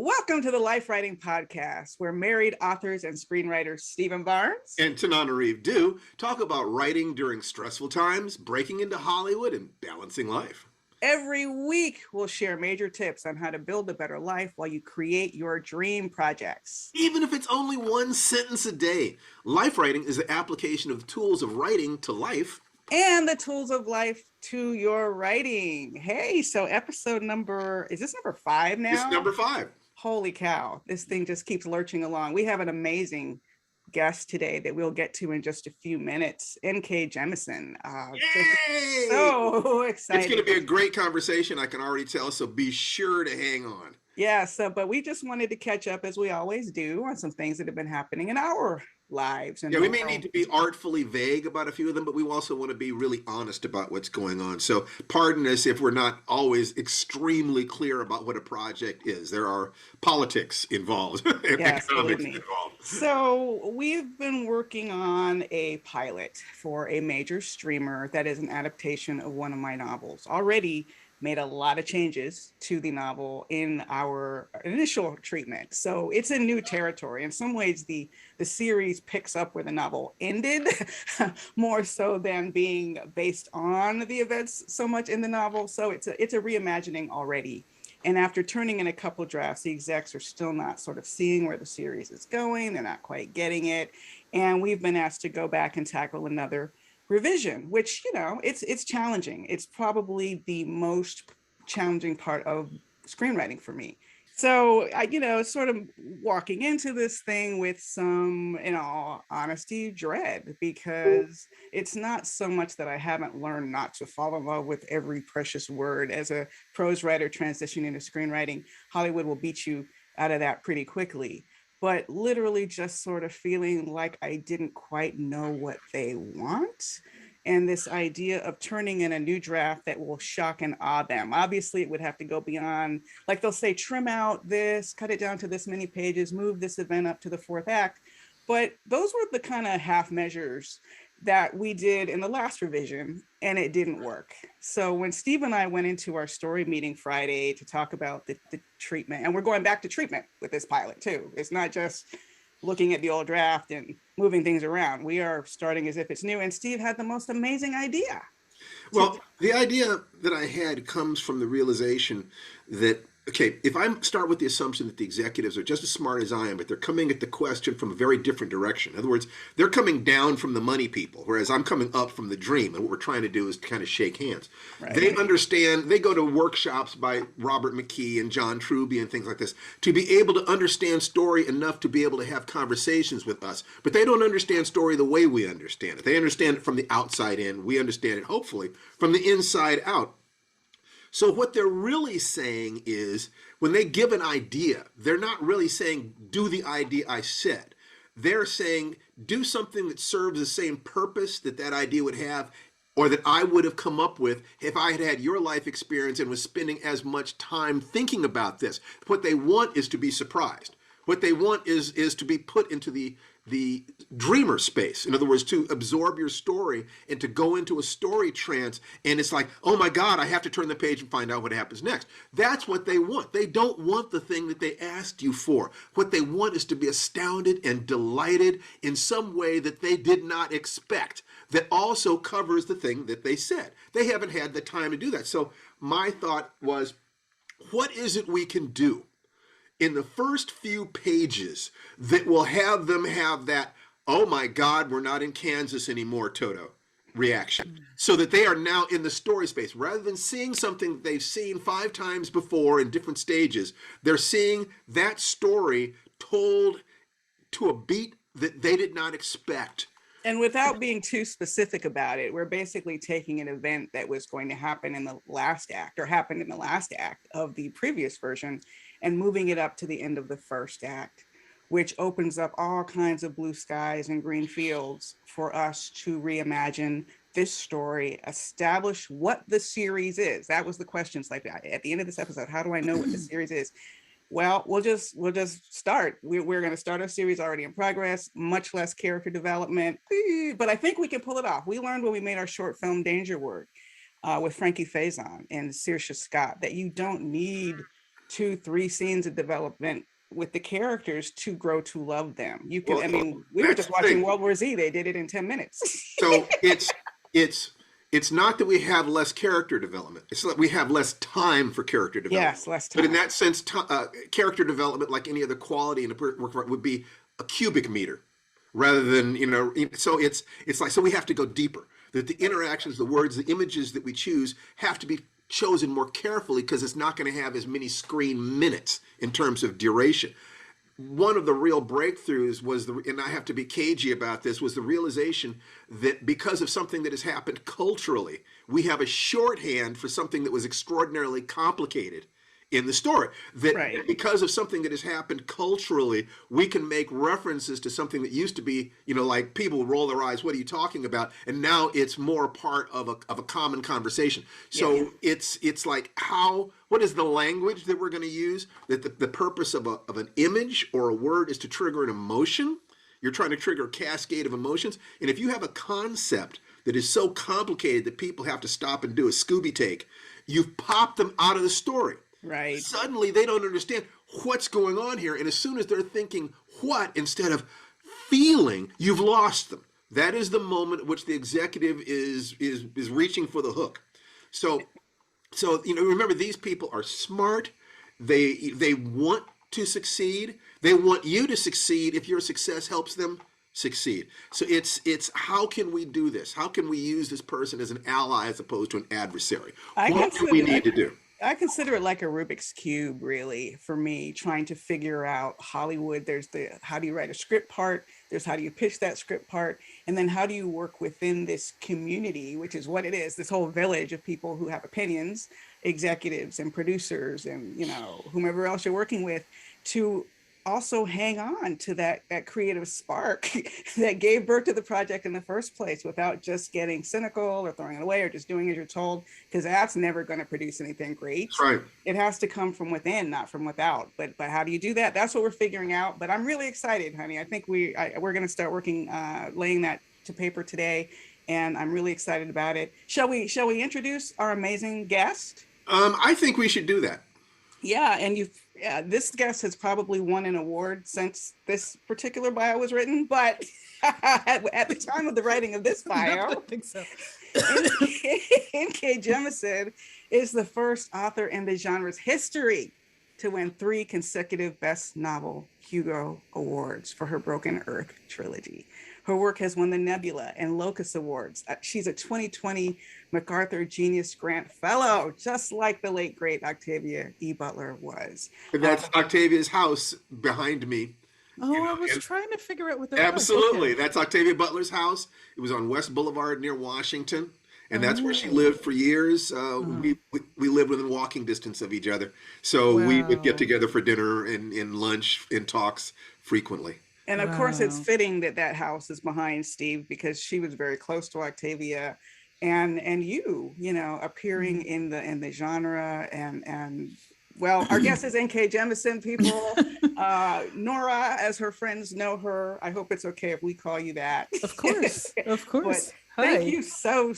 Welcome to the Lifewriting podcast, where married authors and screenwriters Stephen Barnes and Tananarive do talk about writing during stressful times, breaking into Hollywood, and balancing life. Every week, we'll share major tips on how to build a better life while you create your dream projects. Even if it's only one sentence a day, Lifewriting is the application of tools of writing to life. And the tools of life to your writing. Hey, so episode number, is this number 5 now? It's number 5. Holy cow, this thing just keeps lurching along. We have an amazing guest today that we'll get to in just a few minutes. NK Jemisin. Yay! So excited. It's going to be a great conversation, I can already tell, so be sure to hang on. Yeah, but we just wanted to catch up, as we always do, on some things that have been happening in our lives. And we may need to be artfully vague about a few of them, but we also want to be really honest about what's going on. So pardon us if we're not always extremely clear about what a project is. There are politics involved, and economics involved. So we've been working on a pilot for a major streamer that is an adaptation of one of my novels. Already made a lot of changes to the novel in our initial treatment. So it's a new territory. In some ways, the series picks up where the novel ended, more so than being based on the events so much in the novel. So it's a reimagining already. And after turning in a couple drafts, the execs are still not sort of seeing where the series is going. They're not quite getting it. And we've been asked to go back and tackle another revision, which, it's challenging. It's probably the most challenging part of screenwriting for me. So I, sort of walking into this thing with some, in all honesty, dread, because it's not so much that I haven't learned not to fall in love with every precious word. As a prose writer transitioning into screenwriting, Hollywood will beat you out of that pretty quickly. But literally just sort of feeling like I didn't quite know what they want. And this idea of turning in a new draft that will shock and awe them. Obviously, it would have to go beyond, like they'll say, trim out this, cut it down to this many pages, move this event up to the 4th act. But those were the kind of half measures that we did in the last revision, and it didn't work. So when Steve and I went into our story meeting Friday to talk about the treatment, and we're going back to treatment with this pilot too. It's not just looking at the old draft and moving things around. We are starting as if it's new, and Steve had the most amazing idea. Well, the idea that I had comes from the realization that, okay, if I start with the assumption that the executives are just as smart as I am, but they're coming at the question from a very different direction. In other words, they're coming down from the money people, whereas I'm coming up from the dream. And what we're trying to do is kind of shake hands. Right. They understand, they go to workshops by Robert McKee and John Truby and things like this to be able to understand story enough to be able to have conversations with us. But they don't understand story the way we understand it. They understand it from the outside in. We understand it, hopefully, from the inside out. So what they're really saying is, when they give an idea, they're not really saying, do the idea I said. They're saying, do something that serves the same purpose that that idea would have, or that I would have come up with if I had had your life experience and was spending as much time thinking about this. What they want is to be surprised. What they want is to be put into the dreamer space. In other words, to absorb your story and to go into a story trance. And it's like, oh my God, I have to turn the page and find out what happens next. That's what they want. They don't want the thing that they asked you for. What they want is to be astounded and delighted in some way that they did not expect, that also covers the thing that they said. They haven't had the time to do that. So my thought was, what is it we can do in the first few pages that will have them have that, oh my God, we're not in Kansas anymore, Toto reaction, so that they are now in the story space. Rather than seeing something that they've seen 5 times before in different stages, they're seeing that story told to a beat that they did not expect. And without being too specific about it, we're basically taking an event that was going to happen in the last act, or happened in the last act of the previous version, and moving it up to the end of the first act, which opens up all kinds of blue skies and green fields for us to reimagine this story, establish what the series is. That was the question. It's like, at the end of this episode, how do I know what the series is? Well, we'll just start. We're going to start a series already in progress, much less character development, but I think we can pull it off. We learned when we made our short film Danger Word with Frankie Faison and Saoirse Scott that you don't need 2, 3 scenes of development with the characters to grow to love them. You can, Well, I mean, we were that's just the thing. watching World War Z. They did it in 10 minutes. So it's it's not that we have less character development. It's that we have less time for character development. Yes, less But in time. that sense, character development, like any other quality in a work of art, would be a cubic meter, rather than So it's like, so we have to go deeper. That the interactions, the words, the images that we choose have to be chosen more carefully, because it's not going to have as many screen minutes in terms of duration. One of the real breakthroughs was and I have to be cagey about this, was the realization that because of something that has happened culturally, we have a shorthand for something that was extraordinarily complicated in the story. That Right. because of something that has happened culturally, we can make references to something that used to be, like people roll their eyes, what are you talking about? And now it's more part of a common conversation. Yes. So it's like, what is the language that we're going to use? That the purpose of an image or a word is to trigger an emotion. You're trying to trigger a cascade of emotions. And if you have a concept that is so complicated that people have to stop and do a Scooby take, you've popped them out of the story. Right. Suddenly they don't understand what's going on here. And as soon as they're thinking what instead of feeling, you've lost them. That is the moment at which the executive is reaching for the hook. So remember, these people are smart. They want to succeed. They want you to succeed if your success helps them succeed. So it's how can we do this? How can we use this person as an ally as opposed to an adversary? I What do we need to do? I consider it like a Rubik's Cube, really, for me, trying to figure out Hollywood. There's the how do you write a script part, there's how do you pitch that script part, and then how do you work within this community, which is what it is, this whole village of people who have opinions, executives and producers and, whomever else you're working with, to also hang on to that creative spark that gave birth to the project in the first place, without just getting cynical or throwing it away or just doing as you're told, because that's never going to produce anything great. That's right. It has to come from within, not from without. But how do you do that? That's what we're figuring out. But I'm really excited, honey. I think we're going to start working, laying that to paper today, and I'm really excited about it. Shall we introduce our amazing guest? I think we should do that. Yeah, and this guest has probably won an award since this particular bio was written, but at the time of the writing of this bio, I think so. N.K. Jemisin is the first author in the genre's history to win 3 consecutive Best Novel Hugo Awards for her Broken Earth trilogy. Her work has won the Nebula and Locus Awards. She's a 2020 MacArthur Genius Grant Fellow, just like the late, great Octavia E. Butler was. That's Octavia's house behind me. Oh, I was trying to figure out what that Absolutely. was. Okay. That's Octavia Butler's house. It was on West Boulevard near Washington. And that's where she lived for years. We lived within walking distance of each other. So we would get together for dinner and lunch and talks frequently. And of course, it's fitting that house is behind Steve, because she was very close to Octavia, and you appearing in the genre, and well, our guest is N.K. Jemisin, people. Nora, as her friends know her. I hope it's okay if we call you that. Of course, of course. Thank you so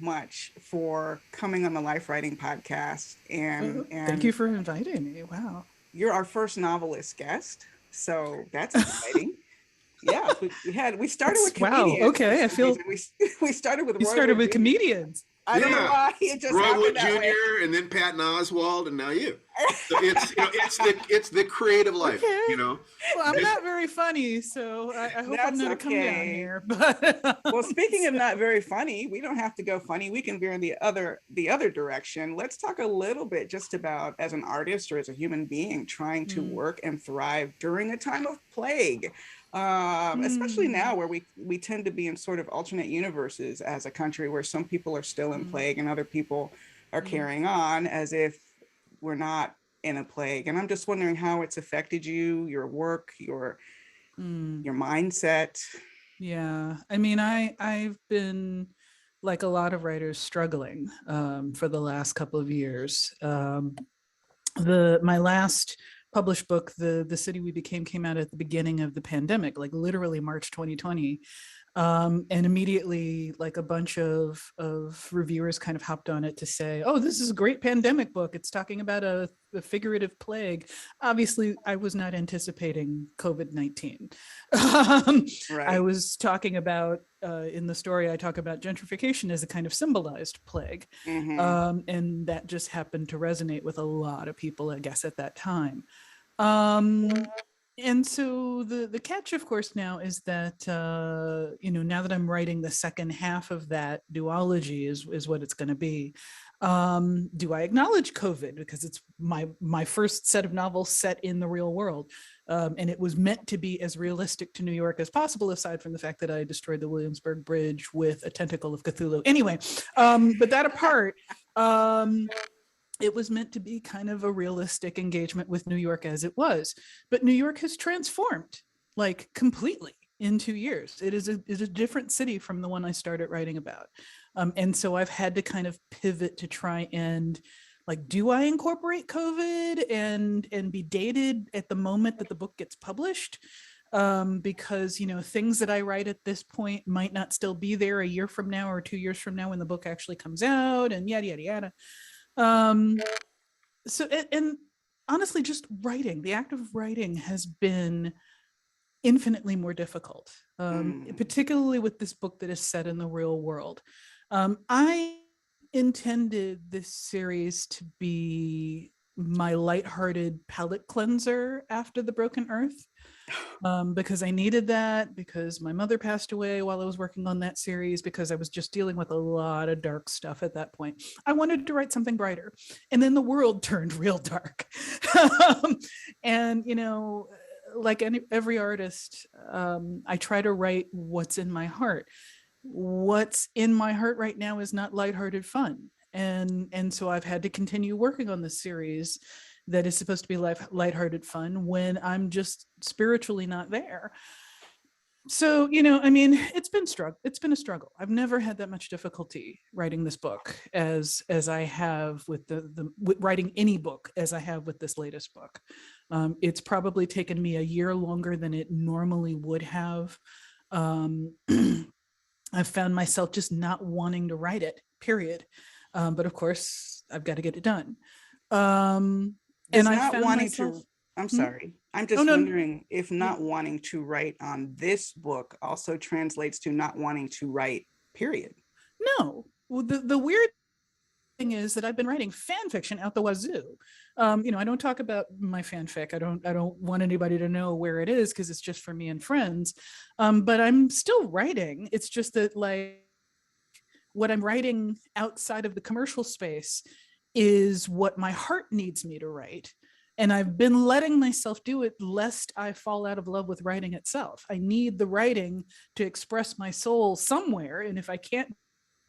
much for coming on the Lifewriting podcast, and thank you for inviting me. Wow, you're our first novelist guest. So that's exciting. Yeah, we started with comedians. Wow. Okay, I feel we started with comedians. I don't know why it just Roy Wood Jr. Way. And then Patton Oswalt, and now you. So it's the creative life. Okay. Well, I'm not very funny, so I hope I'm not come down here. But well, speaking of not very funny, we don't have to go funny. We can veer in the other direction. Let's talk a little bit just about, as an artist or as a human being, trying to work and thrive during a time of plague. Especially now, where we tend to be in sort of alternate universes as a country, where some people are still in plague and other people are carrying on as if we're not in a plague. And I'm just wondering how it's affected you, your work, your mindset. Yeah, I mean, I've been, like a lot of writers, struggling for the last couple of years. My last published book, The City We Became, came out at the beginning of the pandemic, like literally March 2020. And immediately, like a bunch of reviewers kind of hopped on it to say, oh, this is a great pandemic book. It's talking about a figurative plague. Obviously, I was not anticipating COVID-19. I Right. was talking about, in the story, I talk about gentrification as a kind of symbolized plague. Mm-hmm. And that just happened to resonate with a lot of people, I guess, at that time. Um, and so the catch, of course, now is that now that I'm writing the second half of that duology is what it's going to be. Do I acknowledge COVID, because it's my first set of novels set in the real world, and it was meant to be as realistic to New York as possible, aside from the fact that I destroyed the Williamsburg Bridge with a tentacle of Cthulhu. Anyway, but that apart. It was meant to be kind of a realistic engagement with New York as it was. But New York has transformed, like, completely in 2 years. It is a different city from the one I started writing about. And so I've had to kind of pivot to try and, like, do I incorporate COVID and be dated at the moment that the book gets published? Because things that I write at this point might not still be there a year from now or 2 years from now when the book actually comes out, and yada yada yada. um so and honestly, just writing, the act of writing has been infinitely more difficult, Mm. particularly with this book that is set in the real world. I intended this series to be my lighthearted palate cleanser after The Broken Earth, because I needed that, because my mother passed away while I was working on that series, because I was just dealing with a lot of dark stuff at that point. I wanted to write something brighter. And then the world turned real dark. And, like every artist, I try to write what's in my heart. What's in my heart right now is not lighthearted fun. And so I've had to continue working on this series that is supposed to be lighthearted fun when I'm just spiritually not there. So, it's been a struggle. I've never had that much difficulty writing this book as I have with with writing any book as I have with this latest book. It's probably taken me a year longer than it normally would have. Um, I've found myself just not wanting to write it, period. But of course, I've got to get it done. Um, and Does I not found wanting myself, to, I'm hmm? sorry. I'm Oh just no, wondering if yeah, not wanting to write on this book also translates to not wanting to write, period. no. Well, the weird thing is that I've been writing fan fiction out the wazoo. I don't talk about my fanfic. I don't want anybody to know where it is, because it's just for me and friends. But I'm still writing. It's just that, like, what I'm writing outside of the commercial space is what my heart needs me to write. And I've been letting myself do it lest I fall out of love with writing itself. I need the writing to express my soul somewhere. And if I can't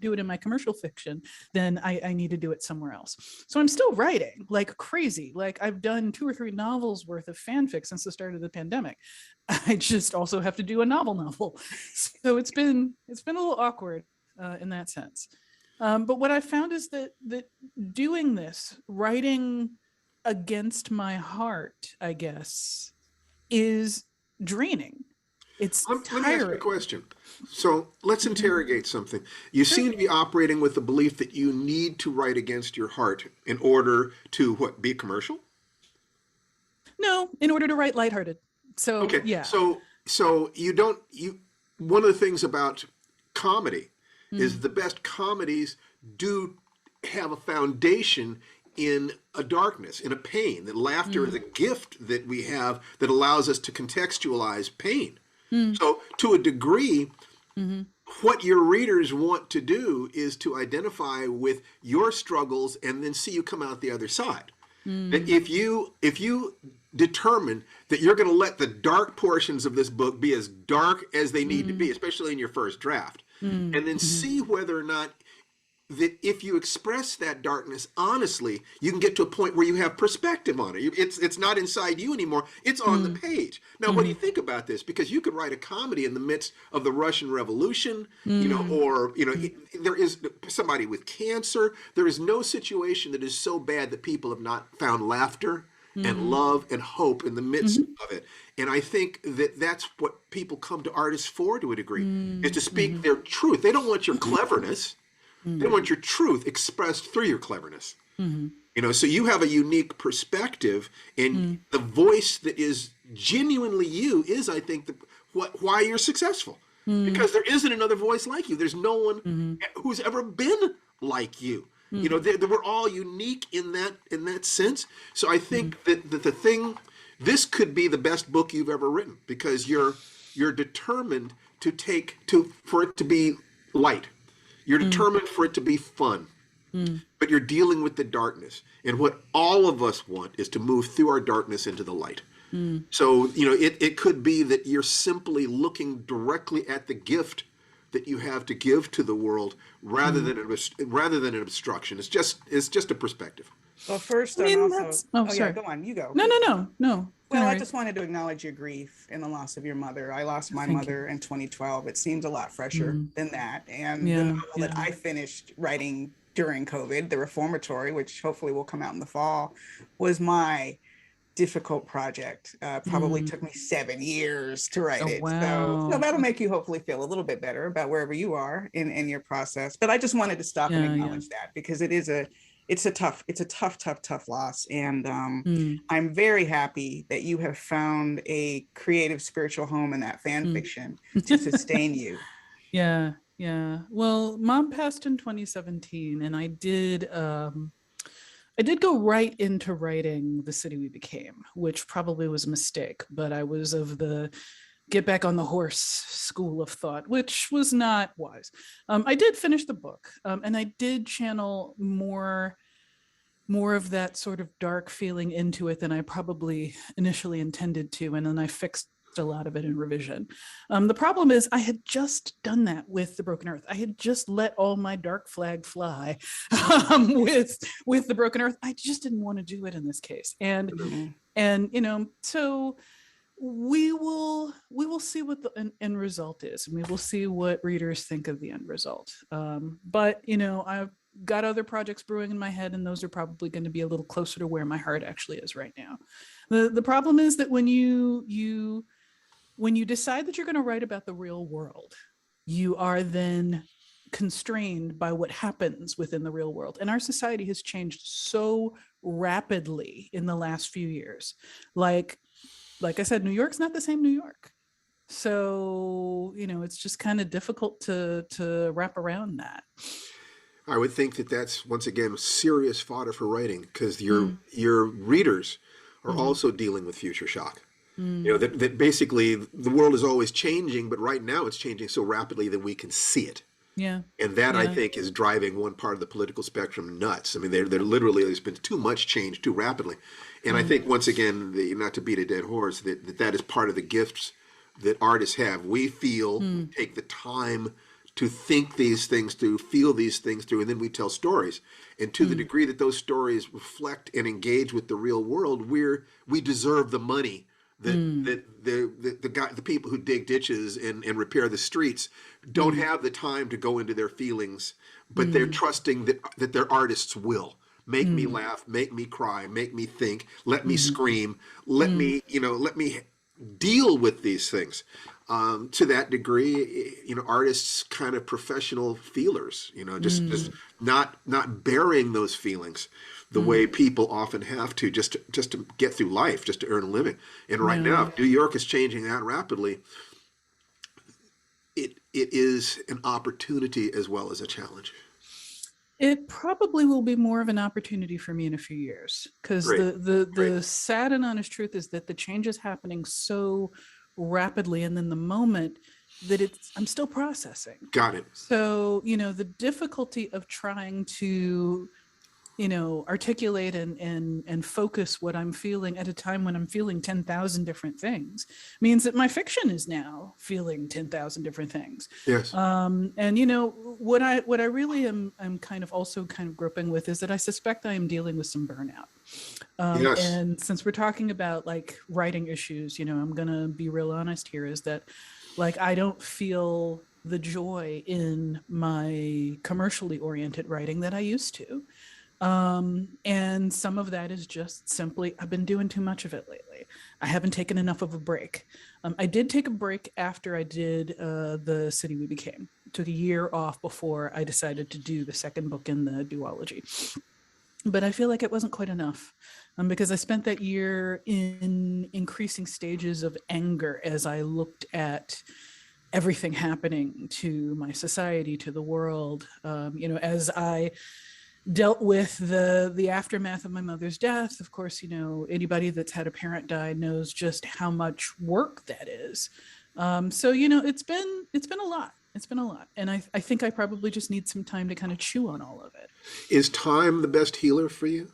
do it in my commercial fiction, then I need to do it somewhere else. So I'm still writing like crazy. Like, I've done 2 or 3 novels worth of fanfic since the start of the pandemic. I just also have to do a novel. So it's been a little awkward in that sense. But what I found is that doing this, writing against my heart, I guess, is draining. It's Let me ask you a tiring. question. So let's Mhm. interrogate something. You Sure. seem to be operating with the belief that you need to write against your heart in order to what, be commercial? No, in order to write lighthearted. So Okay, yeah. so you don't you one of the things about comedy is Mm, the best comedies do have a foundation in a darkness, in a pain. That laughter is mm, a gift that we have that allows us to contextualize pain. mm, So to a degree, mm-hmm, what your readers want to do is to identify with your struggles and then see you come out the other side. That mm, if you determine that you're going to let the dark portions of this book be as dark as they need to mm, be, especially in your first draft, mm, and then mm-hmm, see whether or not that if you express that darkness honestly, you can get to a point where you have perspective on it. It's not inside you anymore. It's on the mm, page. Now, what do mm-hmm, you think about this? Because you could write a comedy in the midst of the Russian Revolution, mm, or there is somebody with cancer. There is no situation that is so bad that people have not found laughter. and Mm, love and hope in the midst mhm, of it. And I think that that's what people come to artists for, to a degree, is mm, to speak mhm, their truth. They don't want your cleverness. They mm, want your truth expressed through your cleverness. mhm, So you have a unique perspective, and mm, the voice that is genuinely you is, I think, why you're successful. mm, Because there isn't another voice like you. There's no one mhm, who's ever been like you. mm, We're all unique in that sense. So I mhm, think that this could be the best book you've ever written, because you're determined for it to be light. You're mm, determined for it to be fun, mm, but you're dealing with the darkness. And what all of us want is to move through our darkness into the light. mm, So, it could be that you're simply looking directly at the gift that you have to give to the world, mm. rather than an obstruction. It's just a perspective. Well, first, I and mean, also, that's, oh, oh yeah, sorry. go on, you go. No, no, no, no. Well, All I right. just wanted to acknowledge your grief in the loss of your mother. I lost my Thank you. mother in 2012. It seems a lot fresher Mm, than that. And the yeah, novel that yeah. I finished writing during COVID, The Reformatory, which hopefully will come out in the fall, was my difficult project. Probably Mm. took me 7 years to write Oh, it. So wow. that'll make you hopefully feel a little bit better about wherever you are in your process. But I just wanted to stop and Yeah, yeah. acknowledge that, because it's a tough loss. And Mm, I'm very happy that you have found a creative spiritual home in that fan mm. fiction to sustain you. Yeah, yeah. Well, mom passed in 2017, and I did go right into writing The City We Became, which probably was a mistake, but I was of the get back on the horse school of thought, which was not wise. I did finish the book, and I did channel more of that sort of dark feeling into it than I probably initially intended to. And then I fixed a lot of it in revision. The problem is I had just done that with The Broken Earth. I had just let all my dark flag fly with The Broken Earth. I just didn't want to do it in this case. And Mhm. so we will see what the end result is, and we will see what readers think of the end result. But I've got other projects brewing in my head, and those are probably going to be a little closer to where my heart actually is right now. The problem is that when you decide that you're going to write about the real world, you are then constrained by what happens within the real world. And our society has changed so rapidly in the last few years. Like I said, New York's not the same New York. So, it's just kind of difficult to wrap around that. I would think that that's, once again, serious fodder for writing, because your Mm, your readers are mm, also dealing with future shock. mm, That basically the world is always changing, but right now it's changing so rapidly that we can see it. yeah, And that, I yeah. think, is driving one part of the political spectrum nuts. I mean, they're literally, there's been too much change too rapidly. And I Mm, think, once again, not to beat a dead horse, that is part of the gifts that artists have. We mm, take the time to think these things through, feel these things through, and then we tell stories. And to the mm, degree that those stories reflect and engage with the real world, we deserve the money that mm, the people who dig ditches and repair the streets don't mm, have the time to go into their feelings, but they're mm, trusting that their artists will make me mm, laugh, make me cry, make me think, let me mm, scream, mm, let me deal with these things. To that degree, artists kind of professional feelers, just mm, not bearing those feelings the mm. way people often have to, just to get through life, just to earn a living. And right Yeah. now, New York is changing that rapidly. It is an opportunity as well as a challenge. It probably will be more of an opportunity for me in a few years, because Great, great, the sad and honest truth is that the change is happening so rapidly, and then the moment that I'm still processing. got it. So, the difficulty of trying to articulate and focus what I'm feeling at a time when I'm feeling 10,000 different things means that my fiction is now feeling 10,000 different things. Yes, And what I really am kind of also kind of groping with is that I suspect I am dealing with some burnout. yes, And since we're talking about like writing issues, I'm gonna be real honest here, is that like I don't feel the joy in my commercially oriented writing that I used to. And some of that is just simply, I've been doing too much of it lately. I haven't taken enough of a break. I did take a break after I did The City We Became. It took a year off before I decided to do the second book in the duology. But I feel like it wasn't quite enough, because I spent that year in increasing stages of anger as I looked at everything happening to my society, to the world. As I dealt with the aftermath of my mother's death. Of course, anybody that's had a parent die knows just how much work that is. So it's been a lot. It's been a lot, and I think I probably just need some time to kind of chew on all of it. Is time the best healer for you?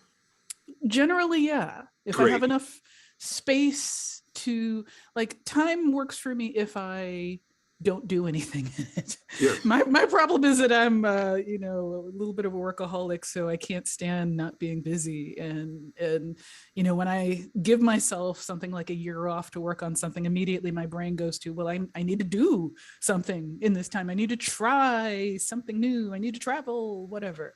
Generally, yeah. If I have Great. enough space to, like, time works for me if I don't do anything in it. Yeah. My problem is that I'm a little bit of a workaholic, so I can't stand not being busy. And when I give myself something like a year off to work on something, immediately my brain goes to, well, I need to do something in this time. I need to try something new. I need to travel, whatever.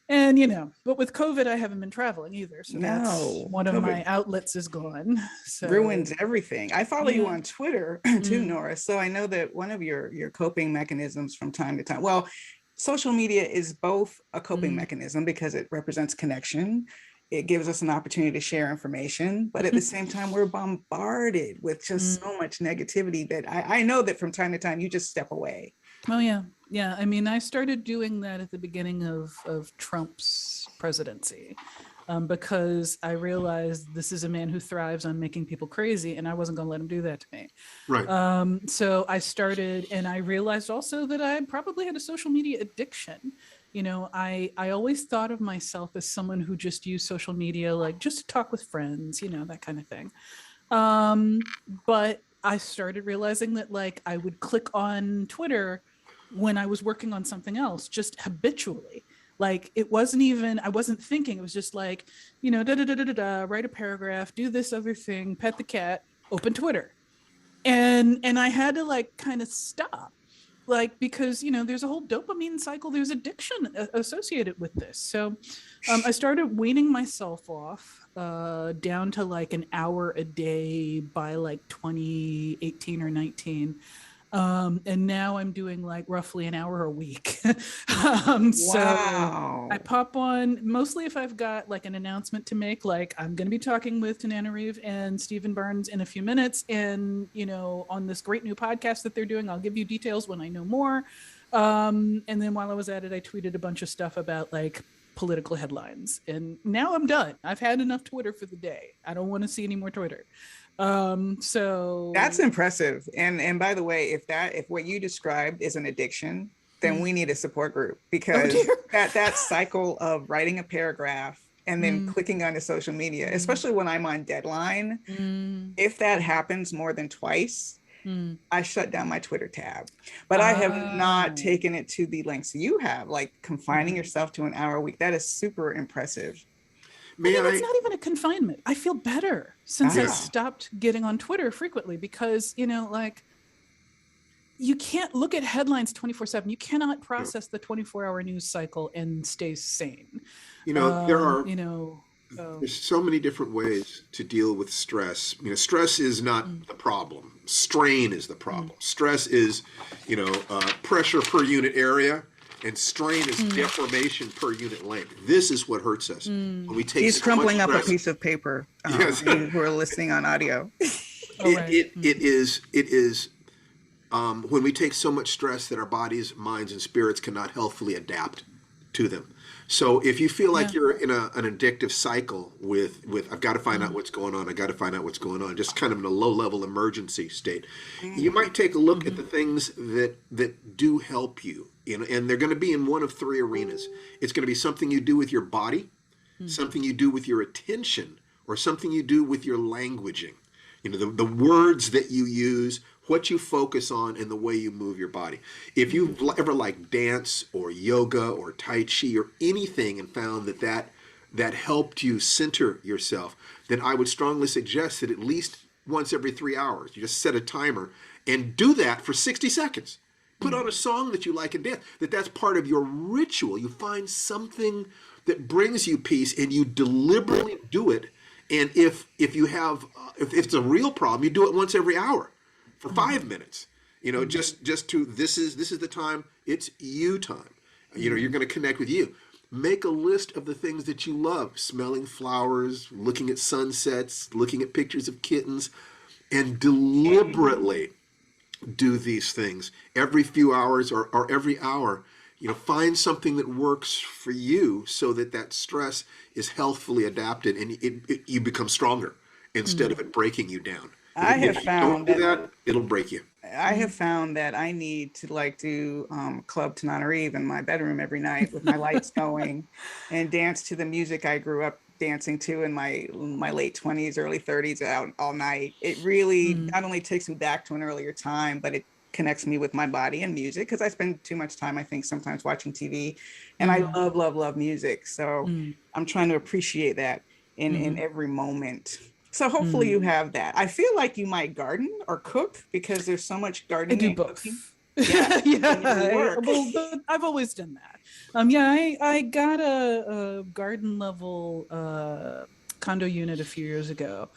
And but with COVID, I haven't been traveling either, so that's No, one of COVID my outlets is gone. So ruins everything. I follow you yeah. on Twitter too, Nora. So I know that one of your coping mechanisms from time to time. Well, social media is both a coping mechanism because it represents connection. It gives us an opportunity to share information, but at the same time, we're bombarded with just so much negativity that I know that from time to time you just step away. Oh yeah. Yeah. I mean, I started doing that at the beginning of Trump's presidency, because I realized this is a man who thrives on making people crazy, and I wasn't going to let him do that to me. Right. So I started, and I realized also that I probably had a social media addiction. I always thought of myself as someone who just used social media, like just to talk with friends, that kind of thing. But I started realizing that, like, I would click on Twitter when I was working on something else, just habitually. Like, it wasn't even, I wasn't thinking, it was just like, da da da da da, write a paragraph, do this other thing, pet the cat, open Twitter. And I had to, like, kind of stop, like, because there's a whole dopamine cycle, there's addiction associated with this. So I started weaning myself off down to like an hour a day by like 2018 or 19. And now I'm doing like roughly an hour a week. So I Wow. pop on mostly if I've got like an announcement to make, like I'm going to be talking with Tanana Reeve and Stephen Barnes in a few minutes. And, on this great new podcast that they're doing, I'll give you details when I know more. And then while I was at it, I tweeted a bunch of stuff about like political headlines. And now I'm done. I've had enough Twitter for the day. I don't want to see any more Twitter. So That's impressive. And by the way, if what you described is an addiction, then we need a support group, oh because dear. that cycle of writing a paragraph and then clicking onto social media, especially when I'm on deadline, if that happens more than twice, I shut down my Twitter tab. But I have not Oh. taken it to the lengths you have, like confining yourself to an hour a week. That is super impressive. May It's I? not even a confinement. I feel better since I Ah, stopped getting on Twitter frequently, because, like, you can't look at headlines 24/7. You cannot process the 24-hour news cycle and stay sane. There are So there's so many different ways to deal with stress. Stress is not the problem. Strain is the problem. Stress is, pressure per unit area, and strain is deformation per unit length. This is what hurts us when we take he's so much crumpling up a stress. piece of paper. Yes. Who are listening on audio. It is when we take so much stress that our bodies, minds, and spirits cannot healthfully adapt to them. So if you feel like you're in an addictive cycle with I've got to find out what's going on, I got to find out what's going on, just kind of in a low level emergency state, you might take a look at the things that do help you. And they're going to be in one of three arenas. It's going to be something you do with your body, something you do with your attention, or something you do with your languaging. The words that you use, what you focus on, and the way you move your body. If you've ever liked dance or yoga or Tai Chi or anything and found that helped you center yourself, then I would strongly suggest that at least once every 3 hours, you just set a timer and do that for 60 seconds. Put on a song that you like and dance. That's part of your ritual. You find something that brings you peace, and you deliberately do it. And if you have if it's a real problem, you do it once every hour for 5 minutes. Just to this is the time. It's you time. You're going to connect with you. Make a list of the things that you love: smelling flowers, looking at sunsets, looking at pictures of kittens, and deliberately do these things every few hours or every hour. Find something that works for you so that that stress is healthfully adapted, and you become stronger instead of it breaking you down. I have If you don't found do that that, it'll break you. I have found that I need to like do Club Tananarive in my bedroom every night with my lights going and dance to the music I grew up dancing to in my late 20s, early 30s out all night. It really not only takes me back to an earlier time, but it connects me with my body and music, because I spend too much time, I think, sometimes watching TV, and I love, love, love music. So I'm trying to appreciate that in every moment. So hopefully you have that. I feel like you might garden or cook, because there's so much I gardening do and both. cooking. Yeah. Well, but I've always done that. Yeah, I got a garden level condo unit a few years ago,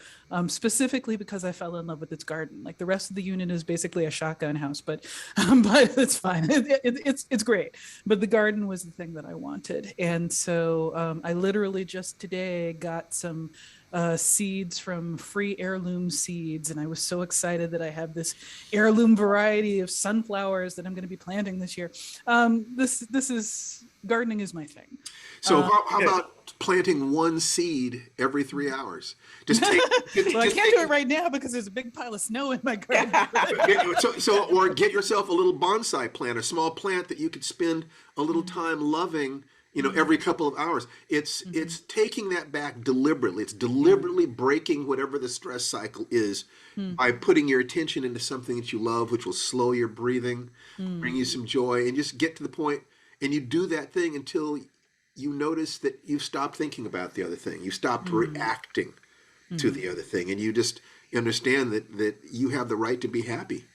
specifically because I fell in love with its garden. Like, the rest of the unit is basically a shotgun house, but it's fine. It's great. But the garden was the thing that I wanted, and so I literally just today got some seeds from free heirloom seeds, and I was so excited that I have this heirloom variety of sunflowers that I'm going to be planting this year. This is gardening is my thing. So how about planting one seed every 3 hours? Just take. Well, I can't do it right now because there's a big pile of snow in my garden. Or get yourself a little bonsai plant, a small plant that you could spend a little time loving. Every couple of hours. It's taking that back deliberately. It's deliberately breaking whatever the stress cycle is by putting your attention into something that you love, which will slow your breathing, bring you some joy, and just get to the point. And you do that thing until you notice that you've stopped thinking about the other thing. You stopped reacting to the other thing, and you just understand that you have the right to be happy,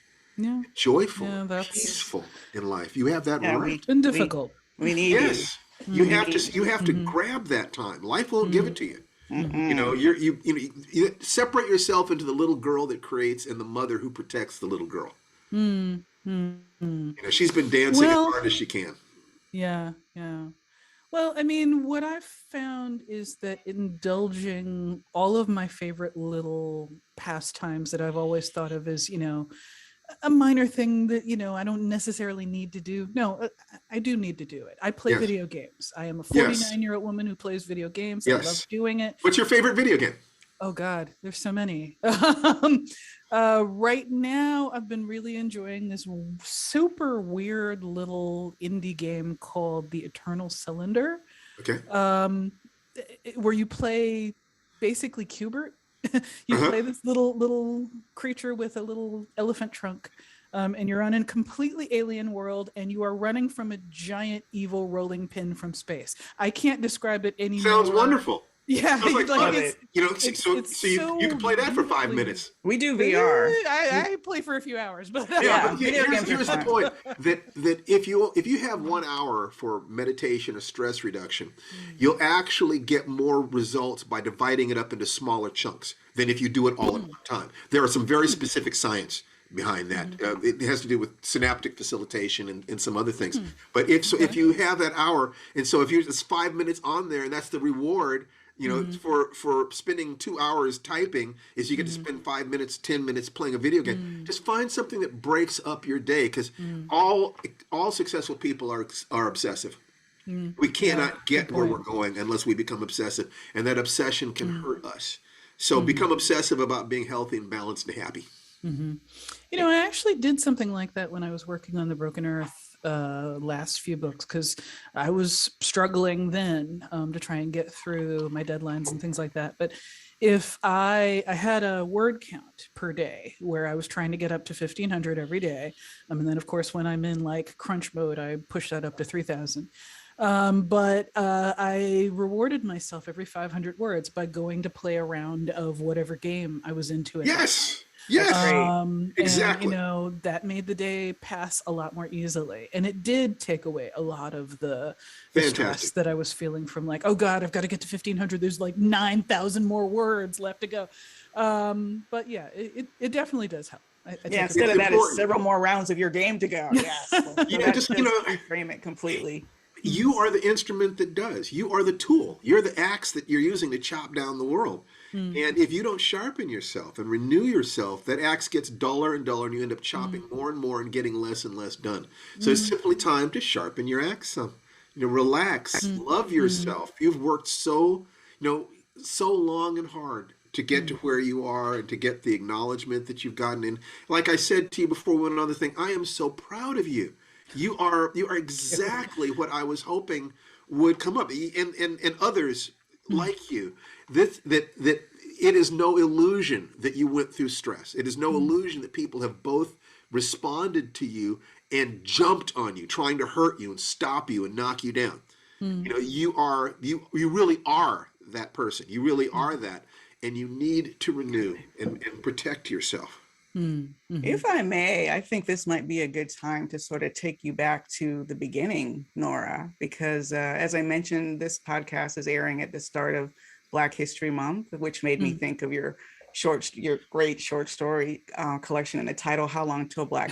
joyful, peaceful in life. You have that right. It's been difficult. We need Yes. You have to grab that time. Life won't give it to you. You separate yourself into the little girl that creates and the mother who protects the little girl. She's been dancing as hard as she can. Yeah. Well, I mean, what I've found is that indulging all of my favorite little pastimes that I've always thought of as, a minor thing that, I don't necessarily need to do. No, I do need to do it. I play video games. I am a 49-year-old woman who plays video games. I love doing it. What's your favorite video game? Oh God, there's so many. Right now, I've been really enjoying this super weird little indie game called The Eternal Cylinder. Okay. Where you play basically Cubert. You play this little creature with a little elephant trunk, and you're on a completely alien world, and you are running from a giant evil rolling pin from space. I can't describe it anymore. Sounds wonderful. Yeah, like it's you can play that for 5 minutes. We do VR. I play for a few hours, but here's the point that if you have 1 hour for meditation or stress reduction, you'll actually get more results by dividing it up into smaller chunks than if you do it all at one time. There are some very specific science behind that. It has to do with synaptic facilitation and some other things. But if you have that hour, and so if it's 5 minutes on there, and that's the reward. For spending 2 hours typing, is you get to spend 5 minutes, 10 minutes playing a video game. Just find something that breaks up your day, because all successful people are obsessive. We cannot get where we're going unless we become obsessive, and that obsession can hurt us. So become obsessive about being healthy and balanced and happy. I actually did something like that when I was working on the Broken Earth last few books, because I was struggling then to try and get through my deadlines and things like that. But if I had a word count per day where I was trying to get up to 1,500 every day, and then of course when I'm in like crunch mode, I push that up to 3,000. But I rewarded myself every 500 words by going to play a round of whatever game I was into. Yes. That's Yes, great. And exactly. that made the day pass a lot more easily, and it did take away a lot of the stress Fantastic. that I was feeling from like, oh god, I've got to get to 1500, there's like 9,000 more words left to go. But yeah, it definitely does help. I Yeah, take it instead It's of back. that, it's important. several more rounds of your game to go. Yes. So Yeah, that just does reframe it completely. you are the instrument that does. You are the tool. You're the axe that you're using to chop down the world. Mm, And if you don't sharpen yourself and renew yourself, that axe gets duller and duller, and you end up chopping mm, more and more and getting less and less done. So it's mm, simply time to sharpen your axe some. Relax, mm, love mm, yourself. You've worked so long and hard to get to mm. where you are and to get the acknowledgement that you've gotten. And like I said to you before we went on the thing, I am so proud of you. You are exactly what I was hoping would come up, and others Mm, like you. That it is no illusion that you went through stress. It is no mm, illusion that people have both responded to you and jumped on you, trying to hurt you and stop you and knock you down. mm, You really are that person. You really mm, are that, and you need to renew and protect yourself. mm, If mhm, I may, I think this might be a good time to sort of take you back to the beginning, Nora, because as I mentioned, this podcast is airing at the start of Black History Month, which made me mm. think of your great short story collection and the title "How Long Till Black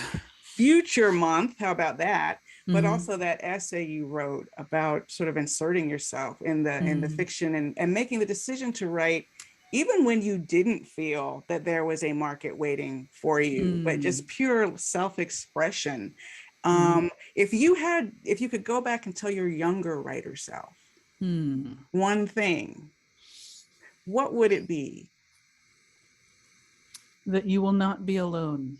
Future Month." How about that? But Mhm, also that essay you wrote about sort of inserting yourself in the mm, fiction and making the decision to write even when you didn't feel that there was a market waiting for you, but mm, just pure self-expression. mhm, If you could go back and tell your younger writer self mm. one thing, what would it be? That you will not be alone,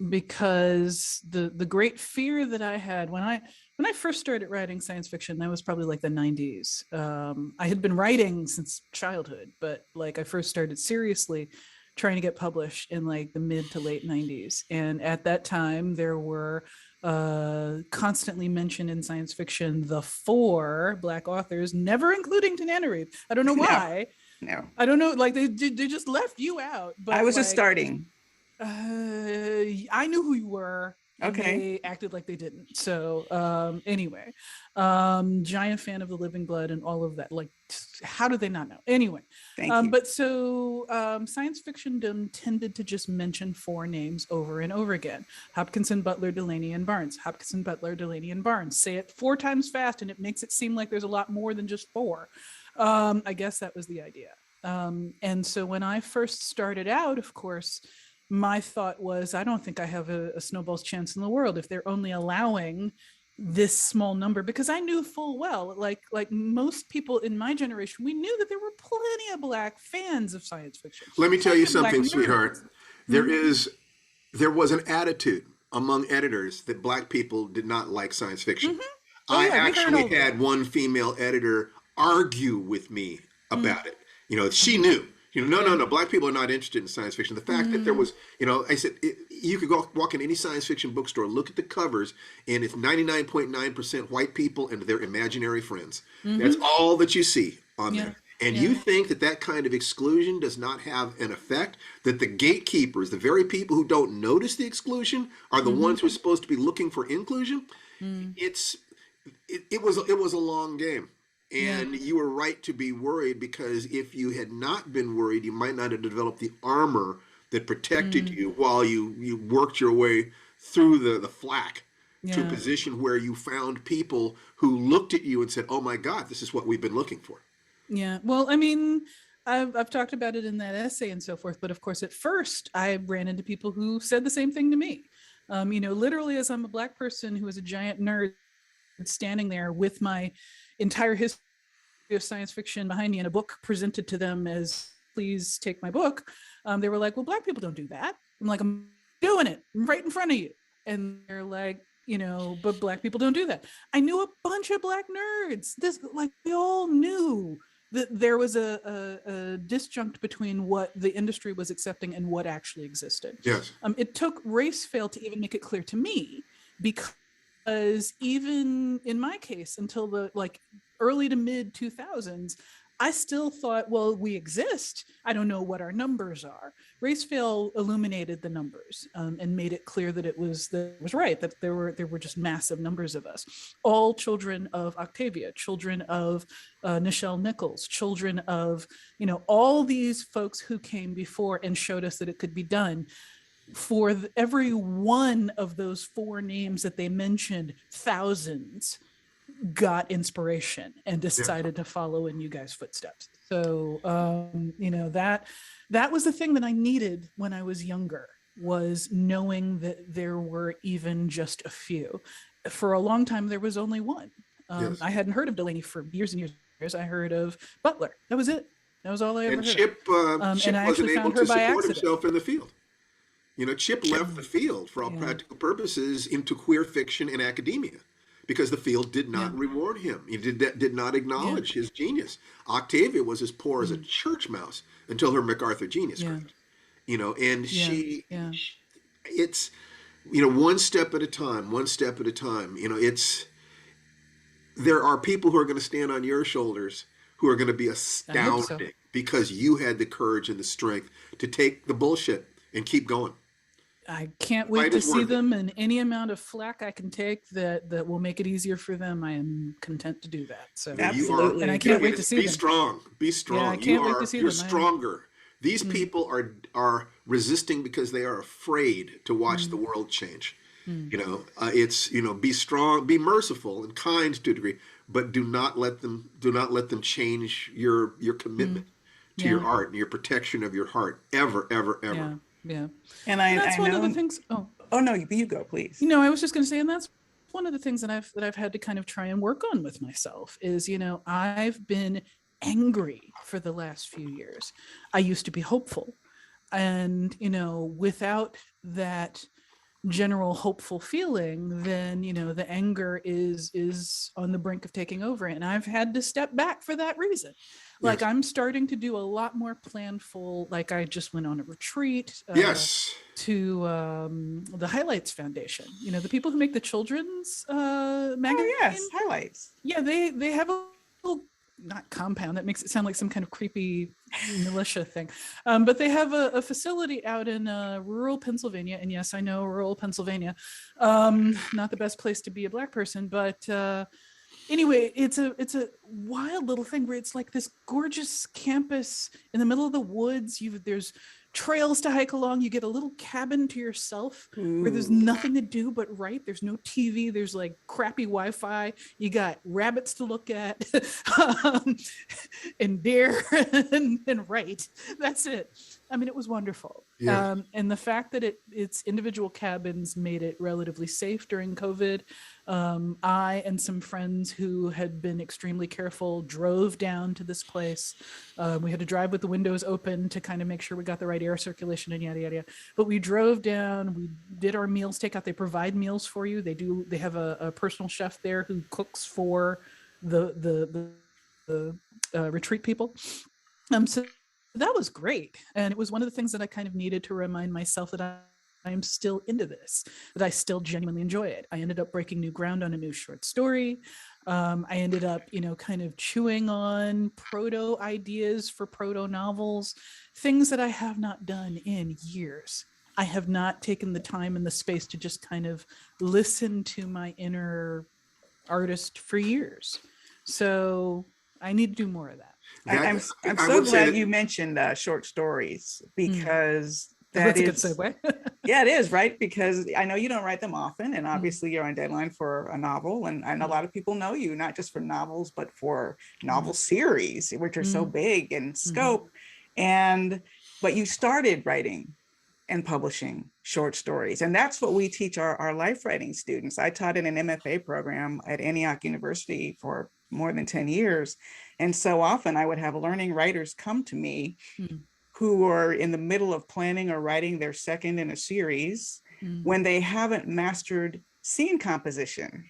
because the great fear that I had when I first started writing science fiction, that was probably like the 90s. I had been writing since childhood, but like I first started seriously trying to get published in like the mid to late 90s, and at that time there were constantly mentioned in science fiction the four black authors, never including Tananarive. I don't know No, why. no. I don't know, like they just left you out, I but was just like starting. I knew who you were, and Okay. they acted like they didn't. So anyway, giant fan of the Living Blood and all of that. Like, how do they not know? Anyway, Thank you. but so science fiction tended to just mention four names over and over again: Hopkinson, Butler, Delaney, and Barnes. Hopkinson, Butler, Delaney, and Barnes. Say it four times fast, and it makes it seem like there's a lot more than just four. I guess that was the idea. And so when I first started out, of course, my thought was, I don't think I have a snowball's chance in the world if they're only allowing this small number, because I knew full well, like most people in my generation, we knew that there were plenty of black fans of science fiction, Let me tell you plenty of black something, nerds. sweetheart. There Mm-hmm. is there was an attitude among editors that black people did not like science fiction. Mm-hmm. Oh I yeah, we heard actually all of had that. one female editor argue with me about it. She Mm-hmm. knew. No, no, Yeah. no. Black people are not interested in science fiction. The fact that there Mm-hmm. was, I said, you could go walk in any science fiction bookstore, look at the covers, and it's 99.9% white people and their imaginary friends. That's Mm-hmm. all that you see on Yeah. there. And Yeah. you think that that kind of exclusion does not have an effect? That the gatekeepers, the very people who don't notice the exclusion, are the Mm-hmm. ones who are supposed to be looking for inclusion? Mm. It's it was a long game, Yeah. and you were right to be worried, because if you had not been worried, you might not have developed the armor that protected Mm. you while you worked your way through the flak to a Yeah. position where you found people who looked at you and said, "Oh my God, this is what we've been looking for." Yeah. Well, I mean, I've talked about it in that essay and so forth, but of course, at first, I ran into people who said the same thing to me. Literally, as I'm a black person who is a giant nerd standing there with my entire history of science fiction behind me and a book presented to them as, please take my book. They were like, well, black people don't do that. I'm like, I'm doing it right in front of you. And they're like, but black people don't do that. I knew a bunch of black nerds. This, like, we all knew that there was a disjunct between what the industry was accepting and what actually existed. Yes. It took race fail to even make it clear to me, because even in my case, until the like early to mid 2000s, I still thought, well, we exist. I don't know what our numbers are. Racefail illuminated the numbers and made it clear that it was right, that there were just massive numbers of us, all children of Octavia, children of Nichelle Nichols, children of all these folks who came before and showed us that it could be done. For every one of those four names that they mentioned, thousands got inspiration and decided to follow in you guys' footsteps. So that was the thing that I needed when I was younger, was knowing that there were even just a few. For a long time there was only one. Yes. I hadn't heard of Delaney for years and years. I heard of Butler. That was it. That was all I ever And heard Chip, of. Chip And I wasn't actually able found her to by support accident. himself in the field. Chip left the field for all practical purposes into queer fiction and academia because the field did not reward him. He did not acknowledge his genius. Octavia was as poor as a church mouse until her MacArthur Genius script. And it's, one step at a time, one step at a time. There are people who are going to stand on your shoulders who are going to be astounding because you had the courage and the strength to take the bullshit and keep going. I can't wait to see them, and any amount of flack I can take that will make it easier for them, I am content to do that. So absolutely, and I can't wait to see them. Be strong. Yeah, I can't wait to see them. You're stronger. These people are resisting because they are afraid to watch the world change. It's be strong, be merciful and kind to a degree, but do not let them change your commitment to your art and your protection of your heart ever. Yeah. And that's one of the things. Oh no, you go, please. I was just going to say, and that's one of the things that I've had to kind of try and work on with myself is, I've been angry for the last few years. I used to be hopeful, and without that general hopeful feeling, then the anger is on the brink of taking over, and I've had to step back for that reason. Like, I'm starting to do a lot more planful. Like, I just went on a retreat to the Highlights Foundation. The people who make the children's magazine. Oh yes, Highlights. Yeah, they have a little, not compound, that makes it sound like some kind of creepy militia thing, but they have a facility out in rural Pennsylvania. And yes, I know rural Pennsylvania, not the best place to be a Black person, but anyway, it's a wild little thing where it's like this gorgeous campus in the middle of the woods. There's trails to hike along. You get a little cabin to yourself where there's nothing to do but write. There's no TV. There's like crappy Wi-Fi. You got rabbits to look at and deer and write. That's it. I mean, it was wonderful. Yeah. And the fact that it's individual cabins made it relatively safe during COVID. I and some friends who had been extremely careful drove down to this place. We had to drive with the windows open to kind of make sure we got the right air circulation and yada, yada, yada. But we drove down, we did our meals takeout. They provide meals for you. They have a personal chef there who cooks for the retreat people. So that was great. And it was one of the things that I kind of needed to remind myself that I'm still into this, that I still genuinely enjoy it. I ended up breaking new ground on a new short story. I ended up, kind of chewing on proto ideas for proto novels, things that I have not done in years. I have not taken the time and the space to just kind of listen to my inner artist for years. So I need to do more of that. I'm so glad you mentioned short stories, because that's a good segue. Yeah, it is, right? Because I know you don't write them often, and obviously you're on deadline for a novel, and a lot of people know you not just for novels but for novel series, which are so big in scope. But you started writing and publishing short stories, and that's what we teach our life writing students. I taught in an MFA program at Antioch University for more than 10 years, and so often I would have learning writers come to me who are in the middle of planning or writing their second in a series when they haven't mastered scene composition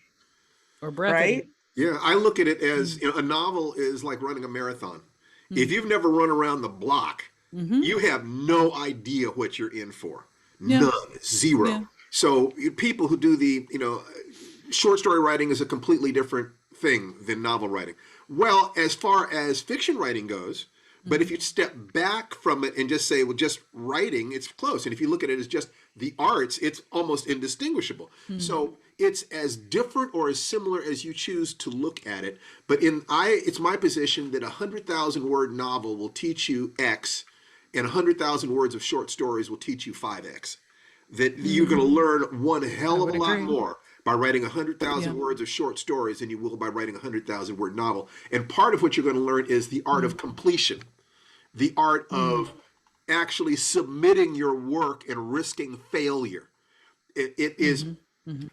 or brevity. Right? Yeah, I look at it as a novel is like running a marathon. If you've never run around the block, you have no idea what you're in for. None, zero. So people who do the, short story writing is a completely different thing than novel writing. Well, as far as fiction writing goes, but if you step back from it and just say, well, just writing, it's close. And if you look at it as just the arts, it's almost indistinguishable. So it's as different or as similar as you choose to look at it. But it's my position that 100,000 word novel will teach you X, and 100,000 words of short stories will teach you 5X. That you're going to learn one hell of a lot more by writing 100,000 words of short stories than you will by writing a 100,000 word novel. And part of what you're going to learn is the art of completion, the art of actually submitting your work and risking failure. It is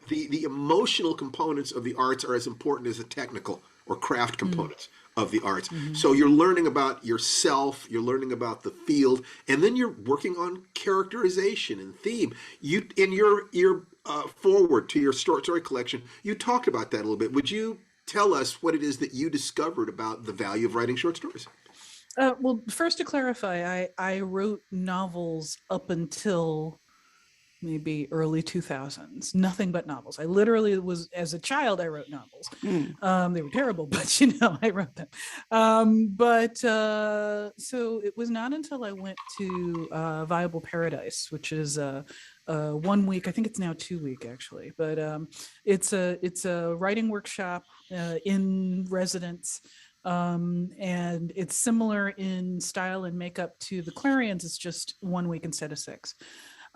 the emotional components of the arts are as important as the technical or craft components of the arts. So you're learning about yourself, you're learning about the field, and then you're working on characterization and theme. You in your forward to your short story collection, you talked about that a little bit. Would you tell us what it is that you discovered about the value of writing short stories? Well, first to clarify, I wrote novels up until maybe early 2000s, nothing but novels. I literally was, as a child, I wrote novels. They were terrible, but I wrote them. So it was not until I went to Viable Paradise, which is 1 week, I think it's now 2 week actually, but it's a writing workshop in residence. And it's similar in style and makeup to the Clarions. It's just 1 week instead of 6.